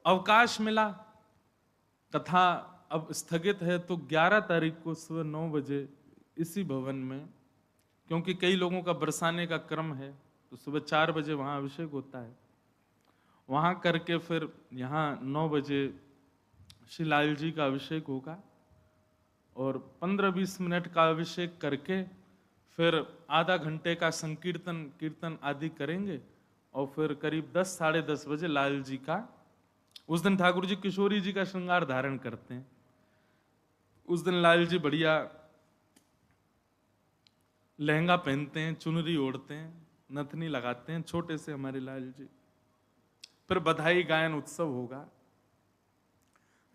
अवकाश मिला, कथा अब स्थगित है, तो 11 तारीख को सुबह 9 बजे इसी भवन में, क्योंकि कई लोगों का बरसाने का क्रम है, तो सुबह 4 बजे वहाँ अभिषेक होता है, वहाँ करके फिर यहाँ 9 बजे श्री लाल जी का अभिषेक होगा और 15-20 मिनट का अभिषेक करके फिर आधा घंटे का संकीर्तन कीर्तन आदि करेंगे और फिर करीब 10 साढ़े 10 बजे लाल जी का, उस दिन ठाकुर जी किशोरी जी का श्रृंगार धारण करते हैं। उस दिन लाल जी बढ़िया लहंगा पहनते हैं, चुनरी ओढ़ते हैं, नथनी लगाते हैं, छोटे से हमारे लाल जी। फिर बधाई गायन उत्सव होगा।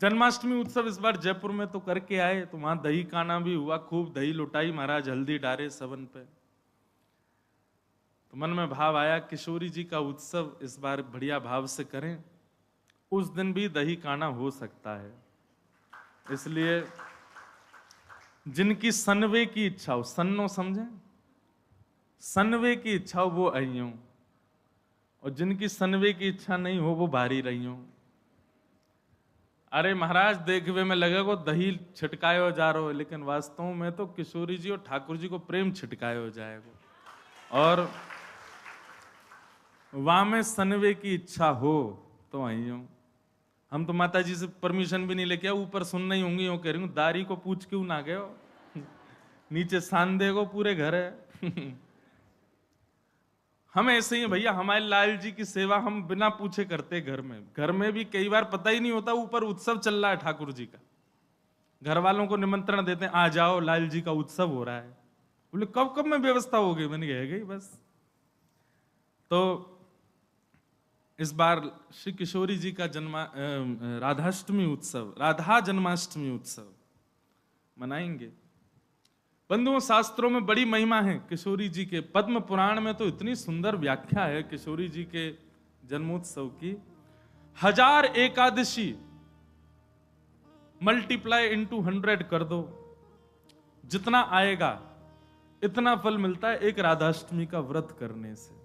जन्माष्टमी उत्सव इस बार जयपुर में तो करके आए, तो वहां दही काना भी हुआ, खूब दही लुटाई महाराज, हल्दी डारे सबन पे। तो मन में भाव आया किशोरी जी का उत्सव इस बार बढ़िया भाव से करें, उस दिन भी दही काना हो सकता है, इसलिए जिनकी सनवे की इच्छा हो, सन्नो समझे, सनवे की इच्छा हो वो आइयों, और जिनकी सनवे की इच्छा नहीं हो वो बाहरी रहियों। अरे महाराज देखवे में लगेगा दही छिटकायो जा रहा हो, लेकिन वास्तव में तो किशोरी जी और ठाकुर जी को प्रेम छिटकायो जाएगा, और वहां में सनवे की इच्छा हो तो आइयों। हम तो माता जी से परमिशन भी नहीं लेके आए, ऊपर सुनना ही होंगी, यूं कह रही हूँ दारी को पूछ क्यों ना गए हो, नीचे सांदे को पूरे घर है। हम ऐसे ही भैया, हमारे लाल जी की सेवा हम बिना पूछे करते घर में भी कई बार पता ही नहीं होता ऊपर उत्सव चल रहा है ठाकुर जी का, घर वालों को निमंत्रण देते हैं आ जाओ लाल जी का उत्सव हो रहा है, बोले कब कब में व्यवस्था होगी, मैंने कह गई बस। तो इस बार श्री किशोरी जी का राधाष्टमी उत्सव, राधा जन्माष्टमी उत्सव मनाएंगे। बंधुओं, शास्त्रों में बड़ी महिमा है किशोरी जी के, पद्म पुराण में तो इतनी सुंदर व्याख्या है किशोरी जी के जन्मोत्सव की। 1000 एकादशी मल्टीप्लाई इनटू 100 कर दो, जितना आएगा इतना फल मिलता है एक राधाष्टमी का व्रत करने से।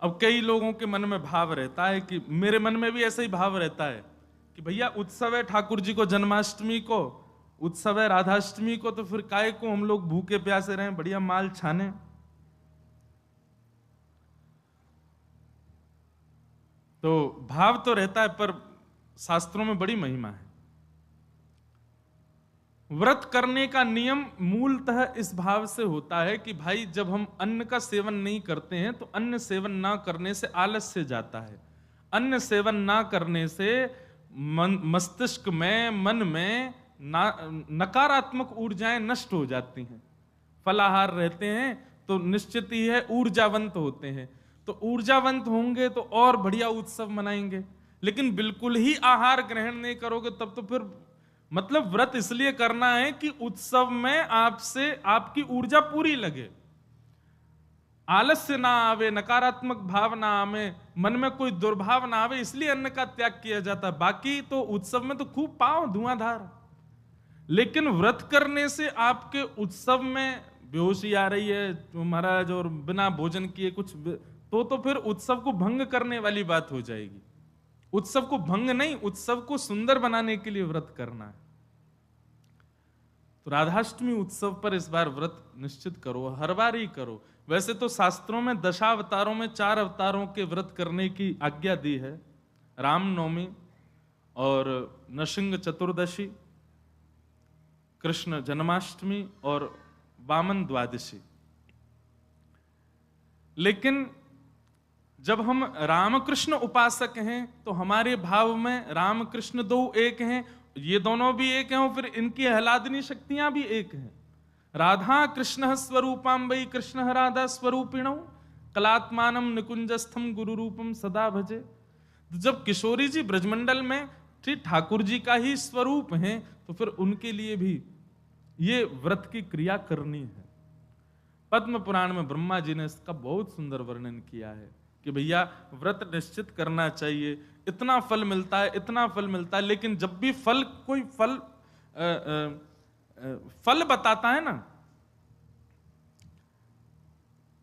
अब कई लोगों के मन में भाव रहता है कि, मेरे मन में भी ऐसा ही भाव रहता है कि भैया उत्सव है ठाकुर जी को जन्माष्टमी को, उत्सव है राधाष्टमी को, तो फिर काहे को हम लोग भूखे प्यासे रहें, बढ़िया माल छाने। तो भाव तो रहता है, पर शास्त्रों में बड़ी महिमा है। व्रत करने का नियम मूलतः इस भाव से होता है कि भाई जब हम अन्न का सेवन नहीं करते हैं तो अन्न सेवन ना करने से आलस्य जाता है, अन्न सेवन ना करने से मस्तिष्क में, मन में नकारात्मक ऊर्जाएं नष्ट हो जाती हैं। फलाहार रहते हैं तो निश्चित ही है ऊर्जावंत होते हैं, तो ऊर्जावंत होंगे तो और बढ़िया उत्सव मनाएंगे। लेकिन बिल्कुल ही आहार ग्रहण नहीं करोगे तब तो फिर मतलब व्रत इसलिए करना है कि उत्सव में आपसे आपकी ऊर्जा पूरी लगे, आलस्य ना आवे, नकारात्मक भाव ना आवे, मन में कोई दुर्भाव ना आवे, इसलिए अन्न का त्याग किया जाता है। बाकी तो उत्सव में तो खूब पाओ धुआंधार, लेकिन व्रत करने से आपके उत्सव में बेहोशी आ रही है महाराज और बिना भोजन किए कुछ, तो फिर उत्सव को भंग करने वाली बात हो जाएगी। उत्सव को भंग नहीं, उत्सव को सुंदर बनाने के लिए व्रत करना है। तो राधाष्टमी उत्सव पर इस बार व्रत निश्चित करो, हर बार ही करो। वैसे तो शास्त्रों में दशावतारों में 4 अवतारों के व्रत करने की आज्ञा दी है, रामनवमी और नृसिंह चतुर्दशी, कृष्ण जन्माष्टमी और वामन द्वादशी। लेकिन जब हम रामकृष्ण उपासक हैं तो हमारे भाव में रामकृष्ण दो एक हैं, ये दोनों भी एक हैं और फिर इनकी आह्लादनी शक्तियां भी एक हैं। राधा कृष्ण स्वरूपाम वै कृष्ण राधा स्वरूपिणौ कलात्मानम निकुंजस्थम गुरु रूपम सदा भजे। जब किशोरी जी ब्रजमंडल में ठीक ठाकुर जी का ही स्वरूप हैं तो फिर उनके लिए भी ये व्रत की क्रिया करनी है। पद्म पुराण में ब्रह्मा जी ने इसका बहुत सुंदर वर्णन किया है कि भैया व्रत निश्चित करना चाहिए, इतना फल मिलता है, इतना फल मिलता है। लेकिन जब भी फल कोई फल बताता है ना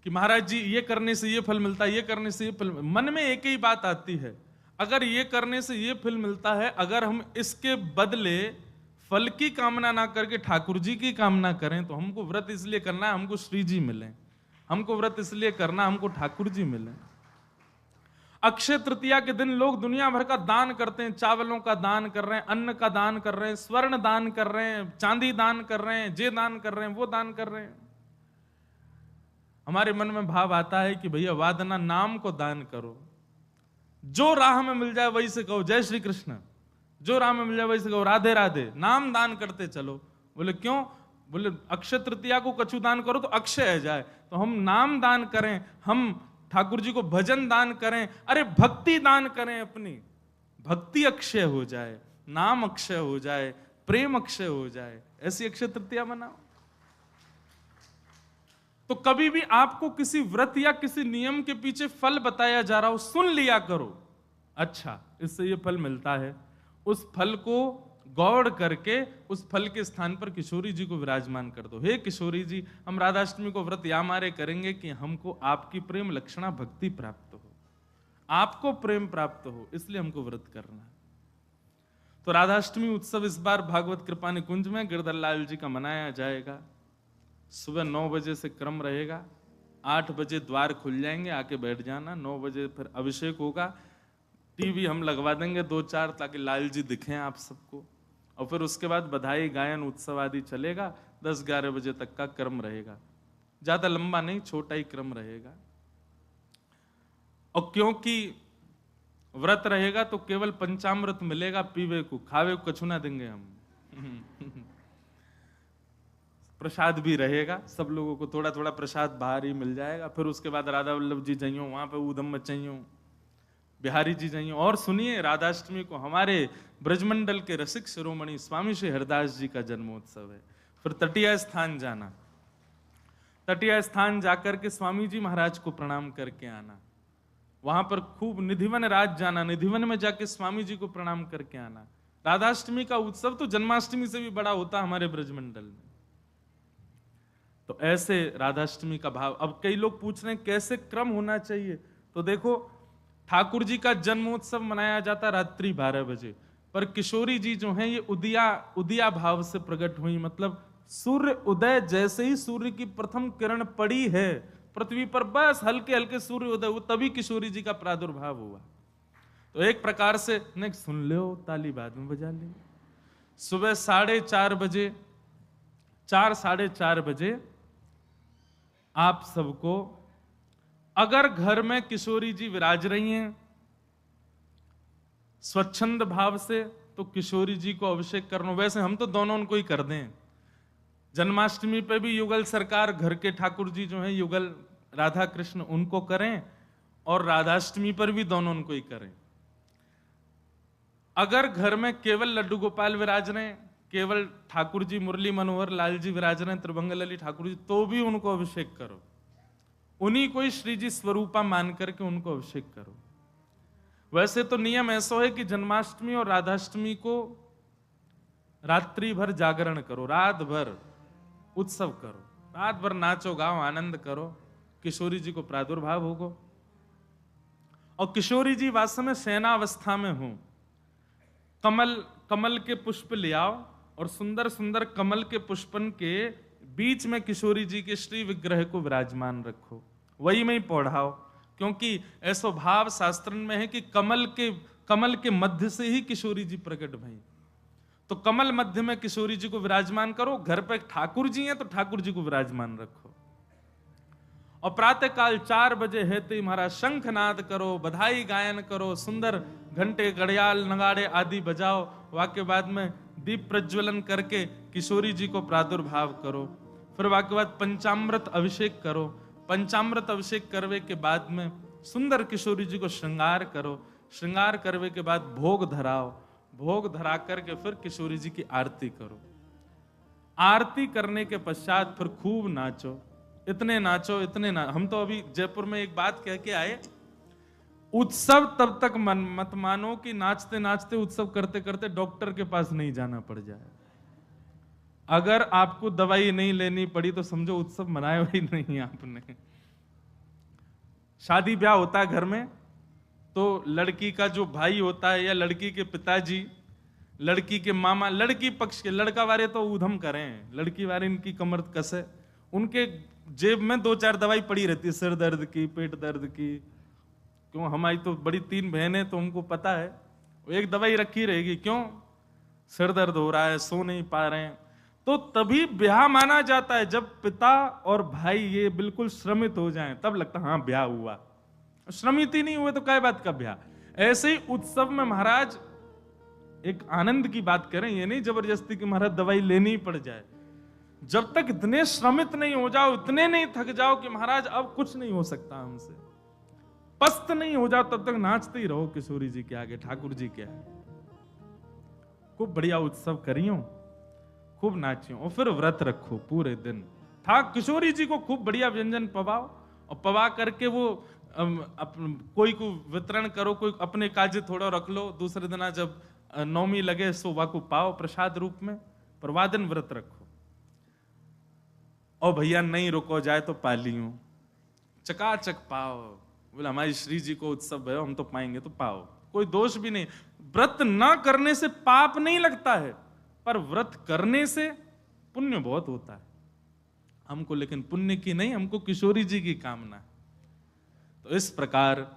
कि महाराज जी ये करने से ये फल मिलता है, ये करने से ये फल, मन में एक ही बात आती है, अगर ये करने से ये फल मिलता है, अगर हम इसके बदले फल की कामना ना करके ठाकुर जी की कामना करें, तो हमको व्रत इसलिए करना है हमको श्री जी मिले, हमको व्रत इसलिए करना हमको ठाकुर जी मिले। अक्षय तृतीया के दिन लोग दुनिया भर का दान करते हैं, चावलों का दान कर रहे हैं, अन्न का दान कर रहे हैं, स्वर्ण दान कर रहे हैं, चांदी दान कर रहे हैं, जे दान कर रहे हैं, वो दान कर रहे हैं। हमारे मन में भाव आता है कि भैया वादना नाम को दान करो, जो राह में मिल जाए वही से कहो जय श्री कृष्ण, जो राह में मिल जाए वही से कहो राधे राधे, नाम दान करते चलो। बोले क्यों? बोले अक्षय तृतीया को कछु दान करो तो अक्षय है जाए, तो हम नाम दान करें, हम ठाकुर जी को भजन दान करें, अरे भक्ति दान करें, अपनी भक्ति अक्षय हो जाए, नाम अक्षय हो जाए, प्रेम अक्षय हो जाए, ऐसी अक्षय तृतीया मनाओ। तो कभी भी आपको किसी व्रत या किसी नियम के पीछे फल बताया जा रहा हो, सुन लिया करो, अच्छा इससे ये फल मिलता है, उस फल को गौड़ करके उस फल के स्थान पर किशोरी जी को विराजमान कर दो। हे किशोरी जी, हम राधाष्टमी को व्रत या मारे करेंगे कि हमको आपकी प्रेम लक्षणा भक्ति प्राप्त हो, आपको प्रेम प्राप्त हो, इसलिए हमको व्रत करना है। तो राधाष्टमी उत्सव इस बार भागवत कृपा निकुंज में गिरधर लाल जी का मनाया जाएगा। सुबह 9 बजे से क्रम रहेगा, 8 बजे द्वार खुल जाएंगे, आके बैठ जाना। 9 बजे फिर अभिषेक होगा, टीवी हम लगवा देंगे 2-4 ताकि लाल जी दिखें आप सबको, और फिर उसके बाद बधाई गायन उत्सव आदि चलेगा। 10-11 बजे तक का क्रम रहेगा, ज्यादा लंबा नहीं, छोटा ही क्रम रहेगा। और क्योंकि व्रत रहेगा तो केवल पंचामृत मिलेगा पीवे को, खावे को कछु ना देंगे हम। प्रसाद भी रहेगा, सब लोगों को थोड़ा थोड़ा प्रसाद बाहर ही मिल जाएगा। फिर उसके बाद राधा वल्लभ जी जाइयो, वहां पे ऊधम मचाइयो, बिहारी जी जाइयो। और सुनिए, राधाष्टमी को हमारे ब्रजमंडल के रसिक शिरोमणि स्वामी श्री हरदास जी का जन्मोत्सव है। फिर तटीय स्थान जाना, तटीय स्थान जाकर के स्वामी जी महाराज को प्रणाम करके आना, वहां पर खूब निधिवन राज जाना, निधिवन में जाके स्वामी जी को प्रणाम करके आना। राधाष्टमी का उत्सव तो जन्माष्टमी से भी बड़ा होता हमारे ब्रजमंडल में। तो ऐसे राधाष्टमी का भाव। अब कई लोग पूछ रहे हैं कैसे क्रम होना चाहिए, तो देखो ठाकुर जी का जन्मोत्सव मनाया जाता रात्रि 12 बजे, पर किशोरी जी जो हैं ये उदिया भाव से प्रकट हुई, मतलब सूर्य उदय जैसे ही सूर्य की प्रथम किरण पड़ी है पृथ्वी पर, बस हल्के हल्के सूर्य उदय हुआ, तभी किशोरी जी का प्रादुर्भाव हुआ। तो एक प्रकार से नहीं, सुन लो, ताली बाद में बजा लेंगे। सुबह 4:30 बजे, 4-4:30 बजे आप सबको, अगर घर में किशोरी जी विराज रही हैं स्वच्छंद भाव से, तो किशोरी जी को अभिषेक करना। वैसे हम तो दोनों उनको ही कर दें, जन्माष्टमी पे भी युगल सरकार घर के ठाकुर जी जो हैं युगल राधा कृष्ण उनको करें, और राधाष्टमी पर भी दोनों उनको ही करें। अगर घर में केवल लड्डू गोपाल विराज रहे हैं, केवल ठाकुर जी मुरली मनोहर लाल जी विराज रहे हैं, त्रिभंग लली ठाकुर जी, तो भी उनको अभिषेक करो, उन्हीं को ही श्री जी स्वरूपा मान करके उनको अभिषेक करो। वैसे तो नियम ऐसा है कि जन्माष्टमी और राधाष्टमी को रात्रि भर जागरण करो, रात भर उत्सव करो, रात भर नाचो गाओ आनंद करो, किशोरी जी को प्रादुर्भाव होगो। और किशोरी जी वास्तव में शयनावस्था में हो, कमल के पुष्प ले आओ और सुंदर सुंदर कमल के पुष्पन के बीच में किशोरी जी के श्री विग्रह को विराजमान रखो, वही में ही पौढ़ाओ, क्योंकि ऐसा भाव शास्त्र में है कि कमल के मध्य से ही किशोरी जी प्रकट भई। तो कमल मध्य में किशोरी जी को विराजमान करो, घर पे ठाकुर जी हैं तो ठाकुर जी को विराजमान रखो। और प्रातः काल 4 बजे है तो महाराज शंखनाद करो, बधाई गायन करो, सुंदर घंटे घड़ियाल नगाड़े आदि बजाओ, वाक्य बाद में दीप प्रज्वलन करके किशोरी जी को प्रादुर्भाव करो। फिर वाक्य बाद पंचामृत अभिषेक करो, पंचामृत अभिषेक करवे के बाद में सुंदर किशोरी जी को श्रृंगार करो, श्रृंगार करवे के बाद भोग धराओ, भोग धरा करके फिर किशोरी जी की आरती करो। आरती करने के पश्चात फिर खूब नाचो, इतने नाचो इतने हम तो अभी जयपुर में एक बात कह के आए, उत्सव तब तक मत मानो कि नाचते नाचते उत्सव करते करते डॉक्टर के पास नहीं जाना पड़ जाए। अगर आपको दवाई नहीं लेनी पड़ी तो समझो उत्सव मनाया ही नहीं आपने। शादी ब्याह होता है घर में, तो लड़की का जो भाई होता है या लड़की के पिताजी, लड़की के मामा, लड़की पक्ष के, लड़का वाले तो ऊधम करें, लड़की वाले इनकी कमर कसे, उनके जेब में 2-4 दवाई पड़ी रहती है, सिर दर्द की, पेट दर्द की। क्यों, हमारी तो बड़ी 3 बहनें, तो हमको पता है, एक दवाई रखी रहेगी। क्यों, सिर दर्द हो रहा है, सो नहीं पा रहे हैं। तो तभी ब्याह माना जाता है जब पिता और भाई ये बिल्कुल श्रमित हो जाएं, तब लगता है हाँ ब्याह हुआ। श्रमित ही नहीं हुए तो क्या बात का ब्याह। ऐसे ही उत्सव में महाराज एक आनंद की बात करें, ये नहीं जबरदस्ती की महाराज दवाई लेनी ही पड़ जाए। जब तक इतने श्रमित नहीं हो जाओ, इतने नहीं थक जाओ कि महाराज अब कुछ नहीं हो सकता हमसे, पस्त नहीं हो जाओ, तब तक नाचते ही रहो किशोरी जी के आगे, ठाकुर जी के आगे। खूब बढ़िया उत्सव करियो, खूब नाचियो, और फिर व्रत रखो पूरे दिन। किशोरी जी को खूब बढ़िया व्यंजन पवाओ, और पवा करके वो कोई को वितरण करो, कोई अपने काजे थोड़ा रख लो, दूसरे दिन जब नौमी लगे सोवा को पाओ प्रसाद रूप में, पर वादन व्रत रखो। और भैया नहीं रुको जाए तो पालियो, चकाचक पाओ। बोले हमारी श्री जी को उत्सव है, हम तो पाएंगे तो पाओ, कोई दोष भी नहीं। व्रत ना करने से पाप नहीं लगता है, पर व्रत करने से पुण्य बहुत होता है हमको, लेकिन पुण्य की नहीं, हमको किशोरी जी की कामना है। तो इस प्रकार,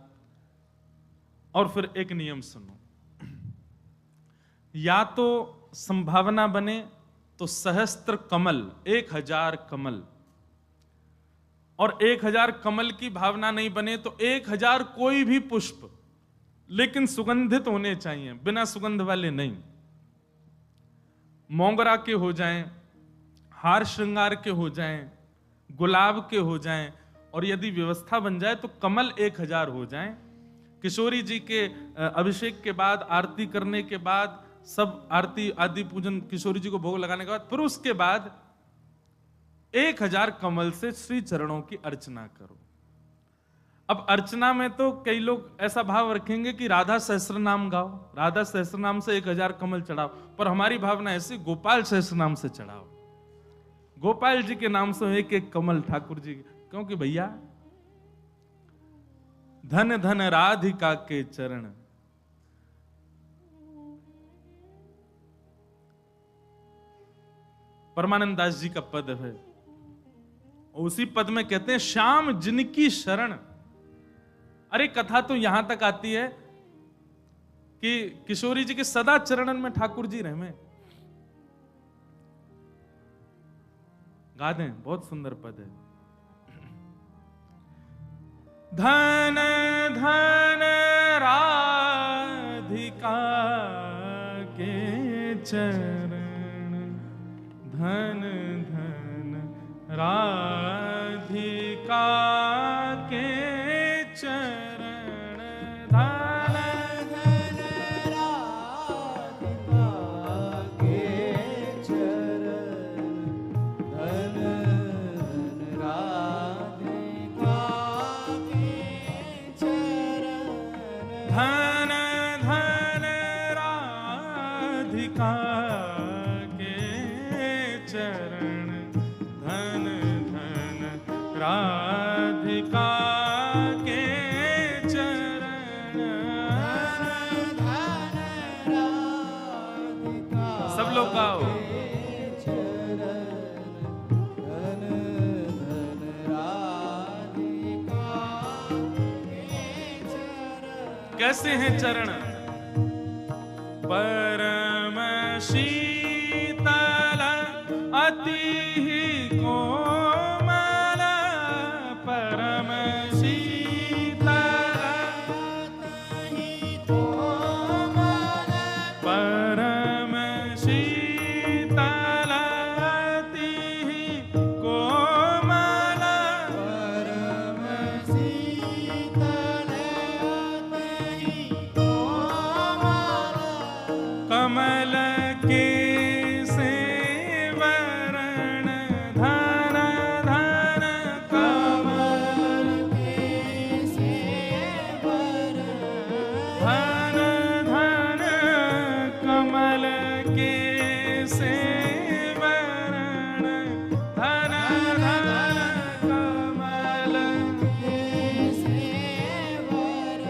और फिर एक नियम सुनो, या तो संभावना बने तो सहस्त्र कमल, 1000 कमल, और 1000 कमल की भावना नहीं बने तो 1000 कोई भी पुष्प, लेकिन सुगंधित होने चाहिए, बिना सुगंध वाले नहीं। मोगरा के हो जाएं, हार श्रृंगार के हो जाएं, गुलाब के हो जाएं, और यदि व्यवस्था बन जाए तो कमल 1000 हो जाएं। किशोरी जी के अभिषेक के बाद, आरती करने के बाद, सब आरती आदि पूजन किशोरी जी को भोग लगाने के बाद, फिर उसके बाद 1000 कमल से श्री चरणों की अर्चना करो। अब अर्चना में तो कई लोग ऐसा भाव रखेंगे कि राधा सहस्त्र नाम गाओ, राधा सहस्त्र नाम से 1000 कमल चढ़ाओ, पर हमारी भावना ऐसी, गोपाल सहस्त्र नाम से चढ़ाओ, गोपाल जी के नाम से एक एक कमल ठाकुर जी, क्योंकि भैया धन धन राधिका के चरण, परमानंद दास जी का पद है, उसी पद में कहते हैं श्याम जिनकी शरण। अरे कथा तो यहां तक आती है कि किशोरी जी के सदा चरणन में ठाकुर जी रहे। गा दें, बहुत सुंदर पद है। धन धन राधिका के चरण, धन धन राधिका के चरण, धन धन राधिका के चरण, धन धन राधिका के चरण, धन धन राधिका के चरण, धन धन राधिका के चरण, धन धन राधिका। सब लोग गाओ। धन धन राधिका के चरण। कैसे हैं चरण? परम शीतल अति कोमल, परम शीतल अति कोमल, परम शीतल अति कोमल, परम शीतल अति कोमल, कमल के सेवरण, धन धन कमल के सेवरण, धन धन कमल के सेवरण, धन धन कमल के सेवरण,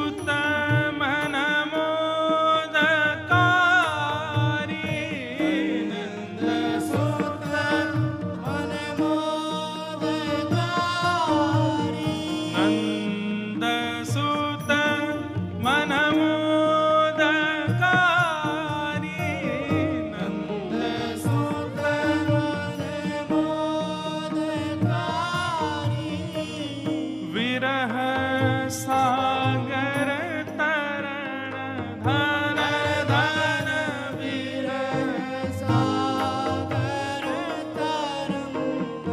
सुत मन मोदकारी, नंद सुत मन मोदकारी, नंद सुत मन मोदकारी, नंद सुत मन मोदकारी, विरह सागर तरण धन धन विरह सागर तरंग,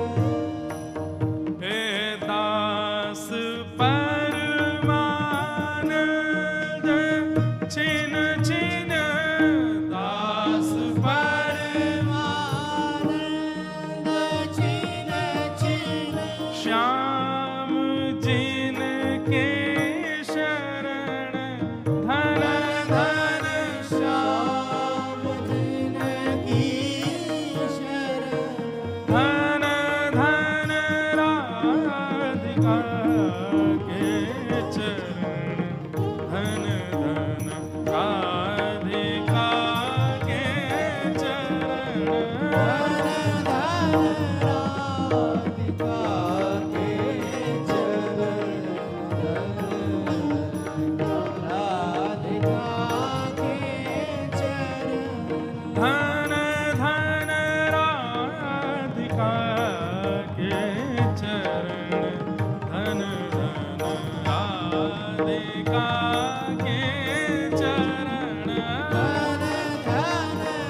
हे दास परमानंद छिन छिन, दास परमानंद छिन छिन, श्याम जिन के शरण धन धन श्याम जिन की शरण, धन धन राधिका के चरण, धन धन राधिका के चरण, राधिका के चरण, राधिका के चरण, धन धन राधिका के चरण, धन धन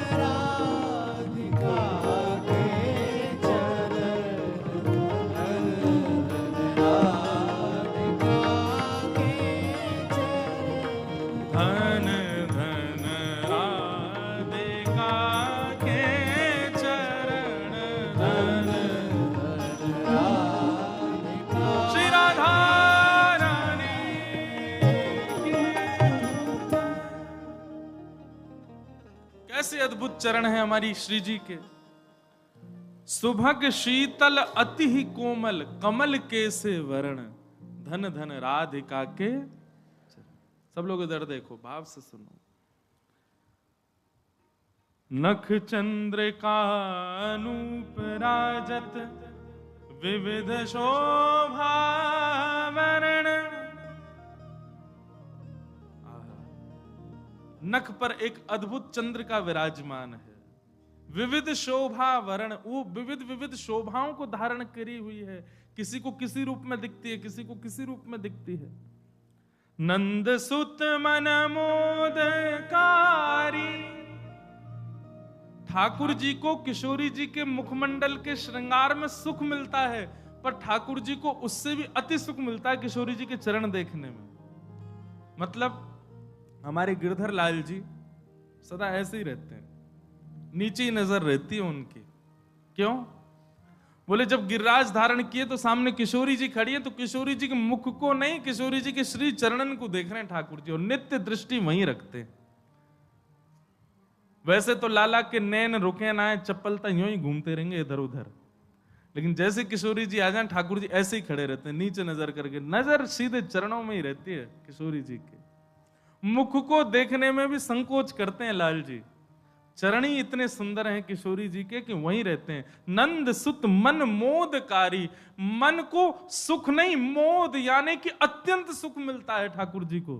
राधिका के चरण, धन धन राधिका के चरण, धन धन राधिका के चरण, धन धन राधिका के चरण, धन श्री राधा रानी की। कैसे अद्भुत चरण है हमारी श्री जी के। सुभग शीतल अति ही कोमल, कमल के से वर्ण, धन धन राधिका के चरण। सब लोग इधर देखो, भाव से सुनो। नख चंद्रिका अनूप राजत, विविध शोभा वर्ण। नख पर एक अद्भुत चंद्र का विराजमान है, विविध शोभा वर्ण, वो विविध विविध शोभाओं को धारण करी हुई है। किसी को किसी रूप में दिखती है, किसी को किसी रूप में दिखती है। नंद सुत मन मोदकारी, ठाकुर जी को किशोरी जी के मुखमंडल के श्रृंगार में सुख मिलता है, पर ठाकुर जी को उससे भी अति सुख मिलता है किशोरी जी के चरण देखने में। मतलब हमारे गिरधर लाल जी सदा ऐसे ही रहते हैं, नीचे ही नजर रहती है उनकी। क्यों? बोले जब गिरिराज धारण किए तो सामने किशोरी जी खड़ी है, तो किशोरी जी के मुख को नहीं, किशोरी जी के श्री चरणन को देख रहे हैं ठाकुर जी, और नित्य दृष्टि वहीं रखते हैं। वैसे तो लाला के नैन रुके ना है, चप्पलता यूं ही घूमते रहेंगे इधर उधर, लेकिन जैसे किशोरी जी आ जाए ठाकुर जी ऐसे ही खड़े रहते हैं, नीचे नजर करके, नजर सीधे चरणों में ही रहती है किशोरी जी के। मुख को देखने में भी संकोच करते हैं लाल जी, चरण ही इतने सुंदर हैं किशोरी जी के कि वहीं रहते हैं। नंद सुत मन मोदकारी, मन को सुख नहीं मोद यानी कि अत्यंत सुख मिलता है ठाकुर जी को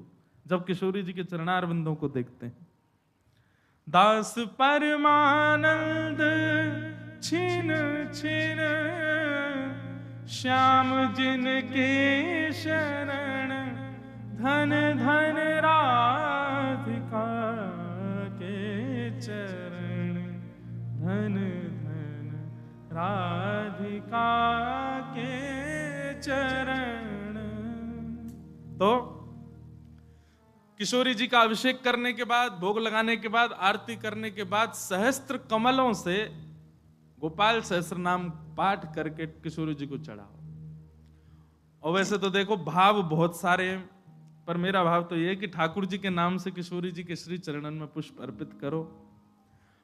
जब किशोरी जी के चरणारविंदों को देखते हैं। दास परमानंद छिन छिन, श्याम जिनके शरण, धन धन राधिका के चरण, धन धन राधिका के चरण। तो किशोरी जी का अभिषेक करने के बाद, भोग लगाने के बाद, आरती करने के बाद सहस्त्र कमलों से गोपाल सहस्त्र नाम पाठ करके किशोरी जी को चढ़ाओ। और वैसे तो देखो भाव बहुत सारे हैं, पर मेरा भाव तो यह है कि ठाकुर जी के नाम से किशोरी जी के श्री चरणन में पुष्प अर्पित करो।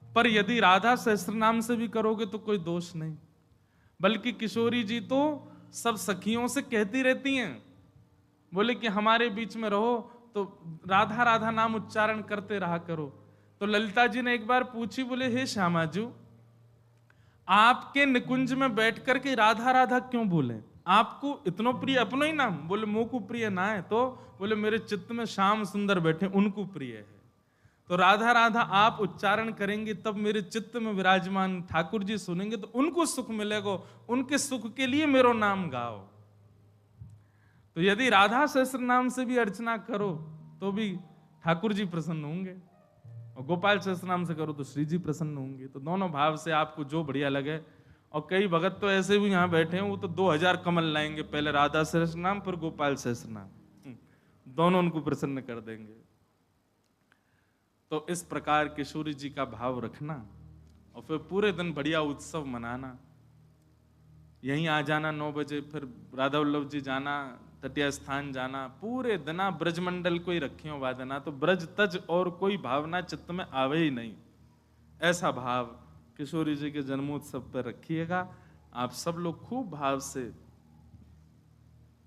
पर यदि राधा सहस्त्र नाम से भी करोगे तो कोई दोष नहीं, बल्कि किशोरी जी तो सब सखियों से कहती रहती हैं बोले कि हमारे बीच में रहो तो राधा राधा नाम उच्चारण करते रहा करो। तो ललिता जी ने एक बार पूछी, बोले हे श्यामाजू, आपके निकुंज में बैठ करके राधा राधा क्यों बोले? आपको इतनो प्रिय अपनो ही नाम? बोले मोको प्रिय ना है। तो बोले मेरे चित्त में श्याम सुंदर बैठे, उनको प्रिय है। तो राधा राधा आप उच्चारण करेंगे तब मेरे चित्त में विराजमान ठाकुर जी सुनेंगे तो उनको सुख मिलेगा, उनके सुख के लिए मेरो नाम गाओ। तो यदि राधा सहस्त्र नाम से भी अर्चना करो तो भी ठाकुर जी प्रसन्न होंगे, और गोपाल सहस्त्र नाम से करो तो श्री जी प्रसन्न होंगे। तो दोनों भाव से आपको जो बढ़िया लगे। और कई भगत तो ऐसे भी यहाँ बैठे हैं, वो तो 2000 कमल लाएंगे, पहले राधा सहस्त्र नाम फिर गोपाल सहस्त्र नाम, दोनों उनको प्रसन्न कर देंगे। तो इस प्रकार किशोरी जी का भाव रखना और फिर पूरे दिन बढ़िया उत्सव मनाना। यहीं आ जाना 9 बजे, फिर राधा वल्लभ जी जाना, तटिया स्थान जाना, पूरे दिना ब्रजमंडल को ही रखियो वादना। तो ब्रज तज और कोई भावना चित्त में आवे ही नहीं। ऐसा भाव किशोरी जी के जन्मोत्सव पर रखिएगा। आप सब लोग खूब भाव से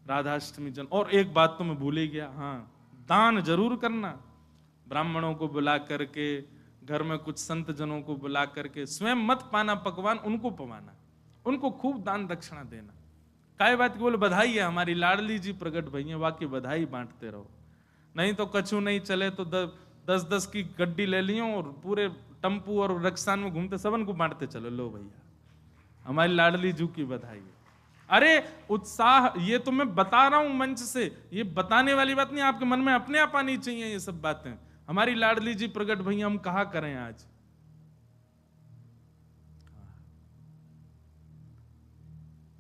राधाष्टमी जन्म। और एक बात तो मैं भूल ही गया, हाँ, दान जरूर करना। ब्राह्मणों को बुला करके, घर में कुछ संत जनों को बुला करके, स्वयं मत पाना पकवान, उनको पवाना, उनको खूब दान दक्षिणा देना। काय बात की? बोले बधाई है, हमारी लाडली जी प्रकट भई है, वाकई बधाई बांटते रहो। नहीं तो कछु नहीं चले तो 10-10 की गड्डी ले लियो और पूरे टम्पू और रक्सान में घूमते सबन को बांटते चलो, लो भैया हमारी लाडली जू की बधाई है। अरे उत्साह, ये तो मैं बता रहा हूं मंच से, ये बताने वाली बात नहीं, आपके मन में अपने आप आनी चाहिए ये सब बातें। हमारी लाडली जी प्रकट भैया, हम कहा करें आज।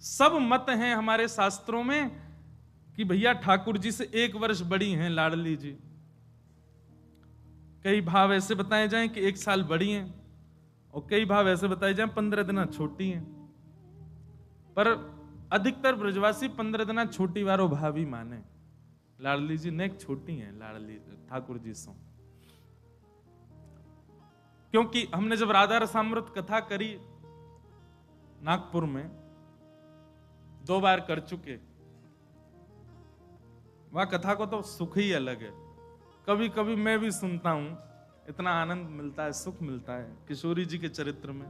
सब मत हैं हमारे शास्त्रों में कि भैया ठाकुर जी से 1 वर्ष बड़ी हैं लाडली जी। कई भाव ऐसे बताए जाएं कि 1 साल बड़ी हैं, और कई भाव ऐसे बताए जाएं 15 दिन छोटी हैं। पर अधिकतर ब्रजवासी 15 दिन छोटी वारो भाव ही माने। लाडली जी नेक छोटी हैं लाडली ठाकुर जी सो। क्योंकि हमने जब राधा रसामृत कथा करी नागपुर में, 2 बार कर चुके, वह कथा को तो सुख ही अलग है। कभी कभी मैं भी सुनता हूं, इतना आनंद मिलता है, सुख मिलता है किशोरी जी के चरित्र में।